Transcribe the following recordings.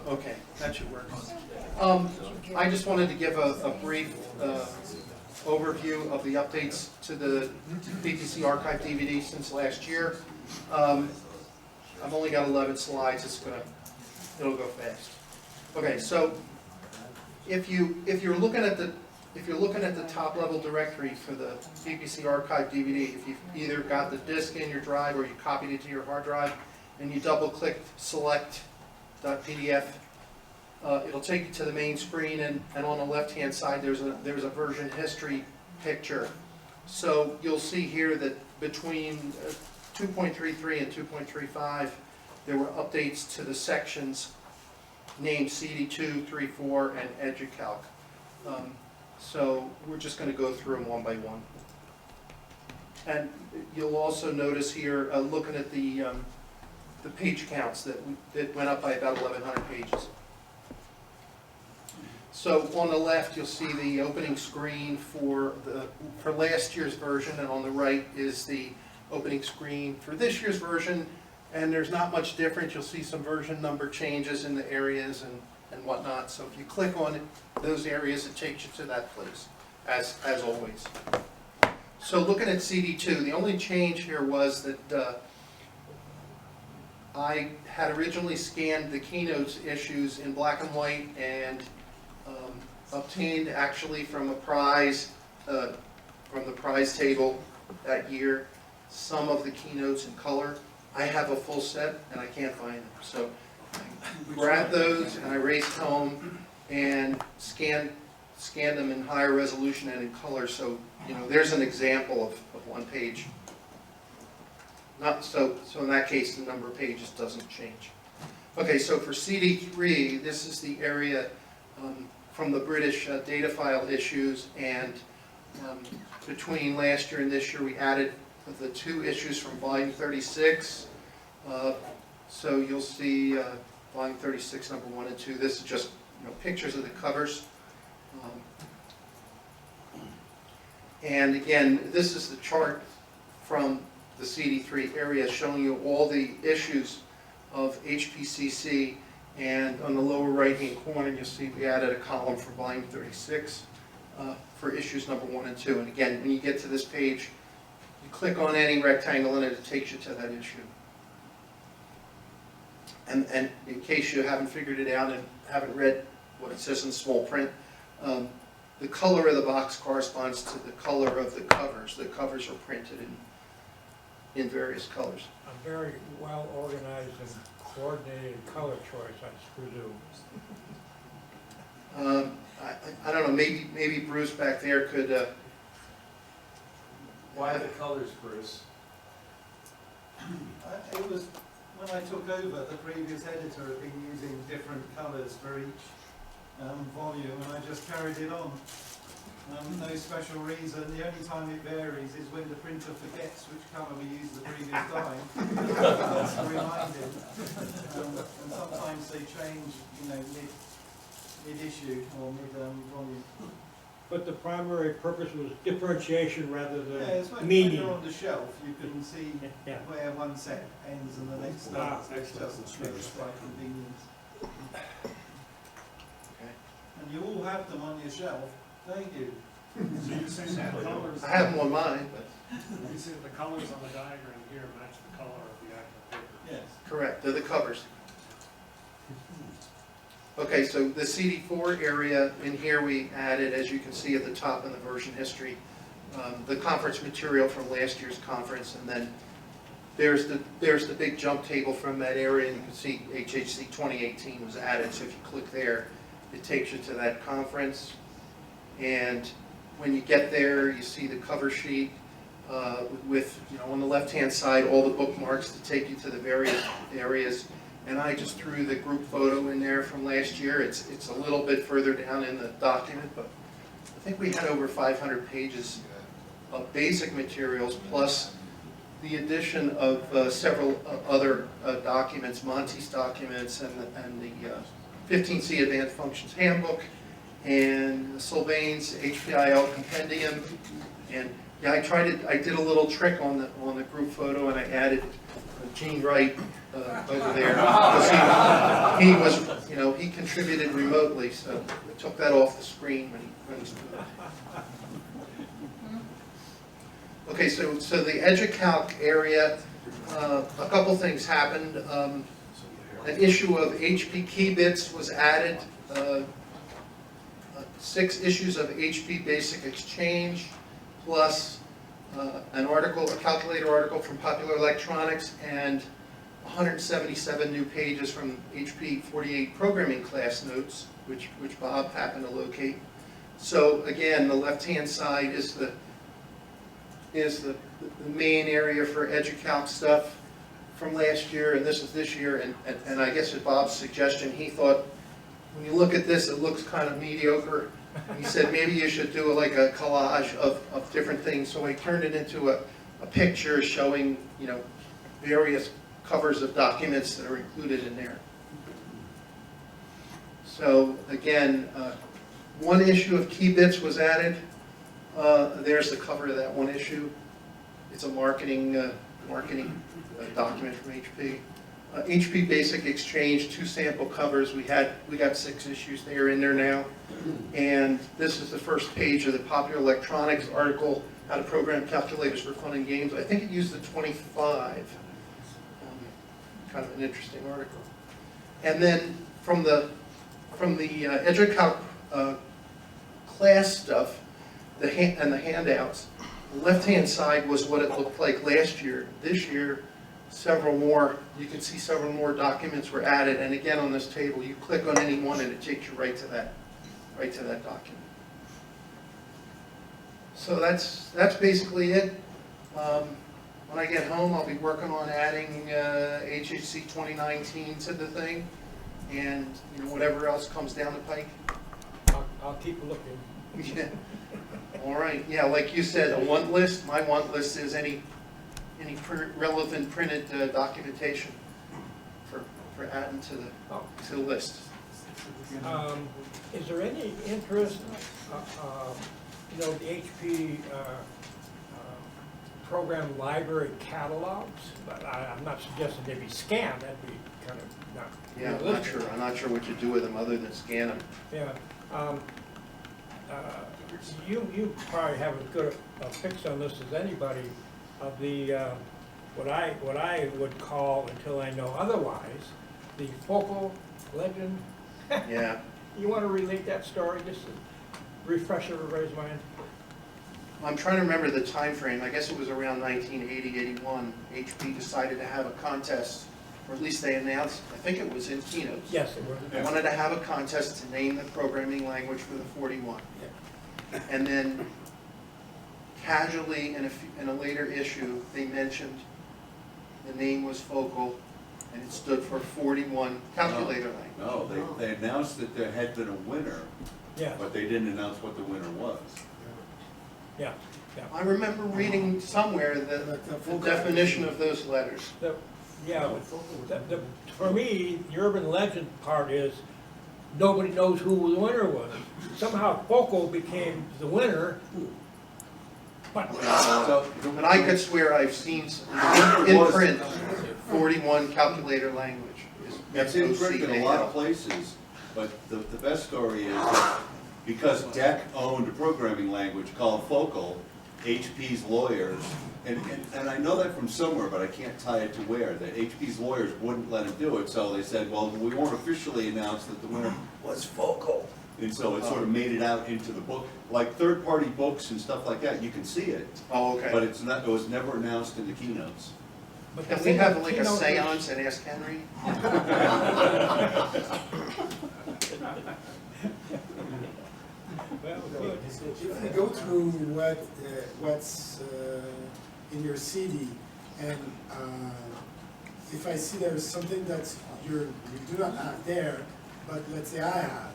Okay, that should work. I just wanted to give a brief overview of the updates to the PPC Archive DVD since last year. I've only got 11 slides. It'll go fast. Okay, so if you're looking at the top level directory for the PPC Archive DVD, if you've either got the disk in your drive or you copied it to your hard drive, and you double-click select.pdf, it'll take you to the main screen, and on the left-hand side there's a version history picture. So you'll see here that between 2.33 and 2.35, there were updates to the sections named CD2, 3, 4, and HpCalc. So we're just going to go through them one by one. And you'll also notice here, looking at the page counts that went up by about 1,100 pages. So on the left, you'll see the opening screen for last year's version, and on the right is the opening screen for this year's version. And there's not much difference. You'll see some version number changes in the areas and whatnot. So if you click on those areas, it takes you to that place, as always. So looking at CD2, the only change here was that I had originally scanned the keynotes issues in black and white and obtained actually from a prize, from the prize table that year, some of the keynotes in color. I have a full set and I can't find them. So I grabbed those and I raced home and scanned them in higher resolution and in color. So, you know, there's an example of one page. So in that case, the number of pages doesn't change. Okay, so for CD3, this is the area from the British data file issues, and between last year and this year, we added the 2 issues from volume 36. So you'll see volume 36, number 1 and 2. This is just, you know, pictures of the covers. And again, this is the chart from the CD3 area showing you all the issues of HPCC, and on the lower right hand corner you'll see we added a column for volume 36 for issues number 1 and 2. And again, when you get to this page, you click on any rectangle in it, it takes you to that issue. And in case you haven't figured it out and haven't read what it says in small print, the color of the box corresponds to the color of the covers. The covers are printed in various colors. A very well organized and coordinated color choice, I presume. I don't know, maybe Bruce back there could... Why the colors, Bruce? It was when I took over, the previous editor had been using different colours for each volume, and I just carried it on. No special reason. The only time it varies is when the printer forgets which colour we used the previous time. That's to remind him. And sometimes they change, you know, mid-issue or mid-volume. But the primary purpose was differentiation rather than Yeah, it's when meaning. you're on the shelf, you can see Yeah. where one set ends and the next starts. Ah, It's just by convenience. Okay. And you all have them on your shelf, don't you? So you're saying the colors, I have them on mine, but... you see the colors on the diagram here match the color of the actual paper? Yes. Correct, they're the covers. Okay, so the CD4 area, in here we added, as you can see at the top in the version history, the conference material from last year's conference, and then there's the big jump table from that area, and you can see HHC 2018 was added, so if you click there, it takes you to that conference. And when you get there, you see the cover sheet with, you know, on the left-hand side, all the bookmarks to take you to the various areas. And I just threw the group photo in there from last year. It's a little bit further down in the document, but I think we had over 500 pages of basic materials, plus the addition of several other documents, Monty's documents, and the 15C Advanced Functions Handbook, and Sylvain's HPIL Compendium. And yeah, I did a little trick on the group photo, and I added Gene Wright over there. He was, you know, contributed remotely, so I took that off the screen when he's doing it. Okay, so the HpCalc area, a couple things happened. An issue of HP key bits was added. 6 issues of HP Basic Exchange, plus an article, a calculator article from Popular Electronics, and 177 new pages from HP 48 programming class notes, which Bob happened to locate. So again, the left-hand side is the main area for HpCalc stuff from last year, and this is this year. And I guess at Bob's suggestion, he thought, when you look at this, it looks kind of mediocre. He said maybe you should do like a collage of different things. So I turned it into a picture showing, you know, various covers of documents that are included in there. So again, 1 issue of key bits was added. There's the cover of that 1 issue. It's a marketing document from HP. HP Basic Exchange, 2 sample covers. We got 6 issues. They are in there now. And this is the first page of the Popular Electronics article, How to Program Calculators for Fun and Games. I think it used the 25. Kind of an interesting article. And then from the HpCalc class stuff, and the handouts, the left-hand side was what it looked like last year. This year, several more, you can see several more documents were added, and again on this table, you click on any one and it takes you right to that document. So that's basically it. When I get home, I'll be working on adding HHC 2019 to the thing, and you know, whatever else comes down the pike. I'll keep looking. Yeah. All right. Yeah, like you said, a want list. My want list is any relevant printed documentation for adding to the list. Is there any interest, you know, the HP program library catalogs? But I'm not suggesting they be scanned. That'd be kind of not. Yeah, I'm not sure. I'm not sure what you do with them other than scan them. Yeah. You probably have as good a fix on this as anybody of the what I would call, until I know otherwise, the focal legend. Yeah. You want to relate that story, just to refresh everybody's mind? I'm trying to remember the time frame. I guess it was around 1980, 81. HP decided to have a contest, or at least they announced, I think it was in keynotes. Yes, it was. They wanted to have a contest to name the programming language for the 41. Yeah. And then casually in a later issue, they mentioned the name was focal, and it stood for 41 calculator language. No, they announced that there had been a winner, Yeah. but they didn't announce what the winner was. Yeah. Yeah. I remember reading somewhere the definition of those letters. For me, the urban legend part is nobody knows who the winner was. Somehow focal became the winner, but But I could swear I've seen in print 41 calculator language. It's in print in a lot of places, but the best story is that because DEC owned a programming language called Focal, HP's lawyers, and I know that from somewhere, but I can't tie it to where, that HP's lawyers wouldn't let him do it, so they said, well, we won't officially announce that the winner was Focal. And so it sort of made it out into the book, like third-party books and stuff like that, you can see it. Oh, okay. But it was never announced in the keynotes. Can we have like a seance and ask Henry? If we go through what's in your CD, and if I see there's something that you do not have there, but let's say I have,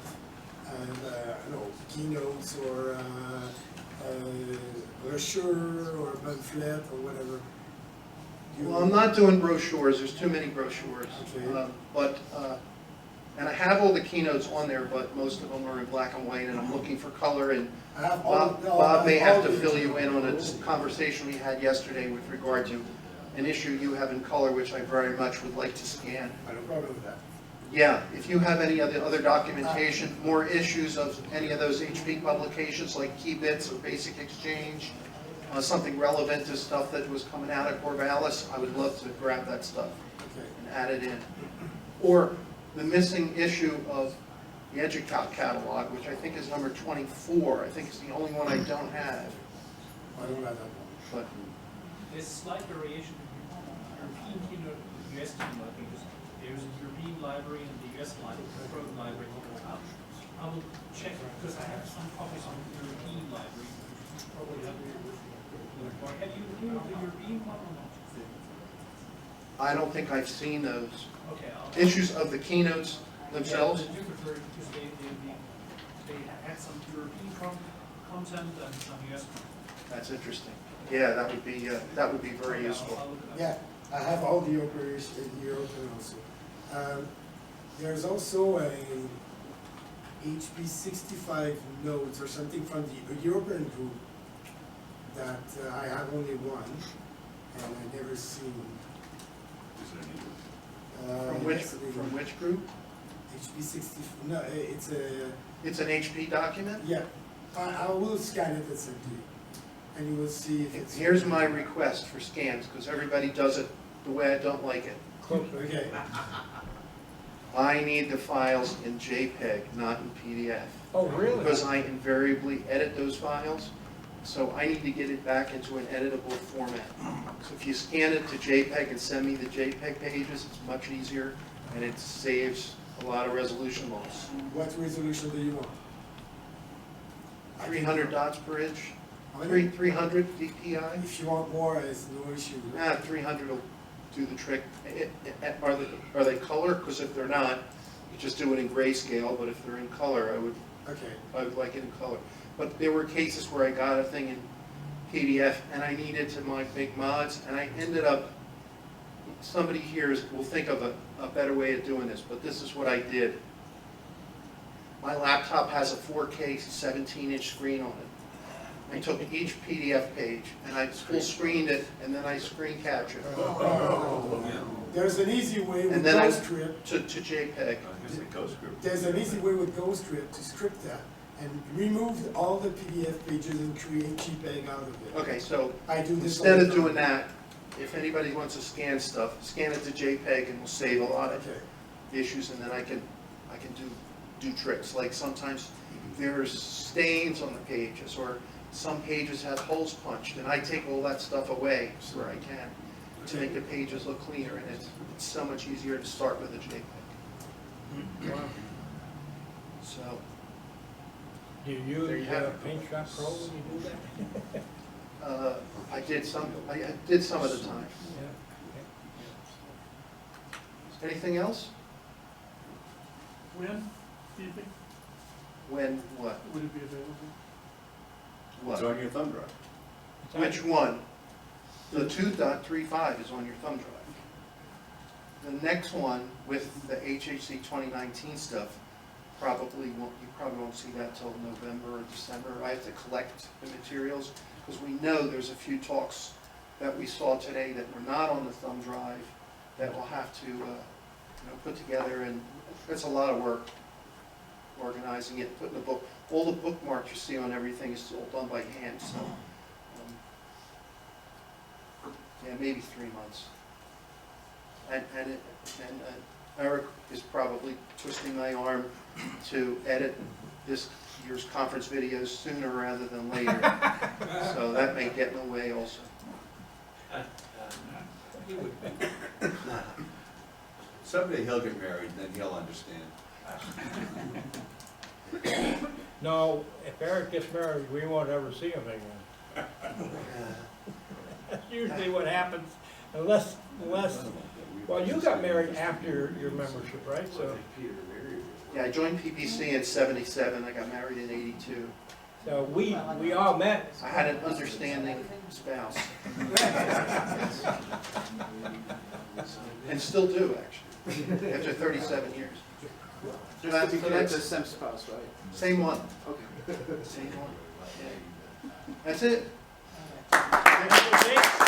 and I don't know, keynotes or brochure or pamphlet or whatever. Well, I'm not doing brochures. There's too many brochures. Okay. And I have all the keynotes on there, but most of them are in black and white, and I'm looking for color. And I have Bob may have to the- fill you in on a conversation we had yesterday with regard to an issue you have in color, which I very much would like to scan. I have no problem with that. Yeah, if you have any other documentation, more issues of any of those HP publications like Key Bits or Basic Exchange, something relevant to stuff that was coming out of Corvallis, I would love to grab that stuff Okay. and add it in. Or the missing issue of the HPCalc catalog, which I think is number 24. I think it's the only one I don't have. I don't have that one. But There's slight variation in European keynote, US keynote, because there's a European library and the US program library. I will check, because I have some copies on the European library, which is probably have or have you reviewed the European one or not? I don't think I've seen those Okay, issues of the keynotes themselves. Yeah, because they had some European content and some US content. That's interesting. Yeah, that would be very Okay, useful. I'll look it up. Yeah, I have all the operation European also. There's also a HP 65 notes or something from the European group that I have only one and I never seen. From which group? HP 60, no, it's a, It's an HP document? yeah, I will scan it and send to you. And you will see if it's. Here's my request for scans, because everybody does it the way I don't like it. Closer. Okay, I need the files in JPEG, not in PDF. Oh, really? Because I invariably edit those files, so I need to get it back into an editable format. So if you scan it to JPEG and send me the JPEG pages, it's much easier, and it saves a lot of resolution loss. what resolution do you want? 300 dots per inch, How many? 300 DPI. If you want more, it's no issue. 300 will do the trick. Are they color? Because if they're not, you just do it in grayscale, but if they're in color, Okay, I would like it in color. But there were cases where I got a thing in PDF and I needed to make mods, and I ended up, somebody here will think of a better way of doing this, but this is what I did. My laptop has a 4K 17-inch screen on it. I took each PDF page and I full screened it, and then I screen captured there's an easy way with and then I GhostScript. to JPEG. There's an easy way with GhostScript to script that and remove all the PDF pages and create JPEG out of it. Okay, so I do this. instead all of the doing time. that, if anybody wants to scan stuff, scan it to JPEG and we'll save a lot of Okay, issues, and then I can do tricks. Like sometimes there's stains on the pages, or some pages have holes punched, and I take all that stuff away where I can to make the pages look cleaner, and it's so much easier to start with a JPEG. Wow. So, Do you There you use have it. Paint Shop Pro when you do that? I did some of the time. Yeah. Anything else? When, do you think, When, what? would it be available? It's What? on your thumb drive. Which one? The 2.35 is on your thumb drive. The next one with the HHC 2019 stuff, you probably won't see that till November or December. I have to collect the materials, because we know there's a few talks that we saw today that were not on the thumb drive that we'll have to put together, and it's a lot of work organizing it, putting the book. All the bookmarks you see on everything is all done by hand, so yeah, maybe 3 months. And Eric is probably twisting my arm to edit this year's conference videos sooner rather than later. So that may get in the way also. Someday he'll get married, and then he'll understand. No, if Eric gets married, we won't ever see him again. That's usually what happens, unless, well, you got married after your membership, right? So, Yeah, I joined PPC in '77. I got married in '82. so we all met. I had an understanding spouse. And still do, actually, after 37 years. Just to be So clear, that's- it's a SEM spouse, right? Same one. Okay. Same one. Yeah. That's it. Thank you.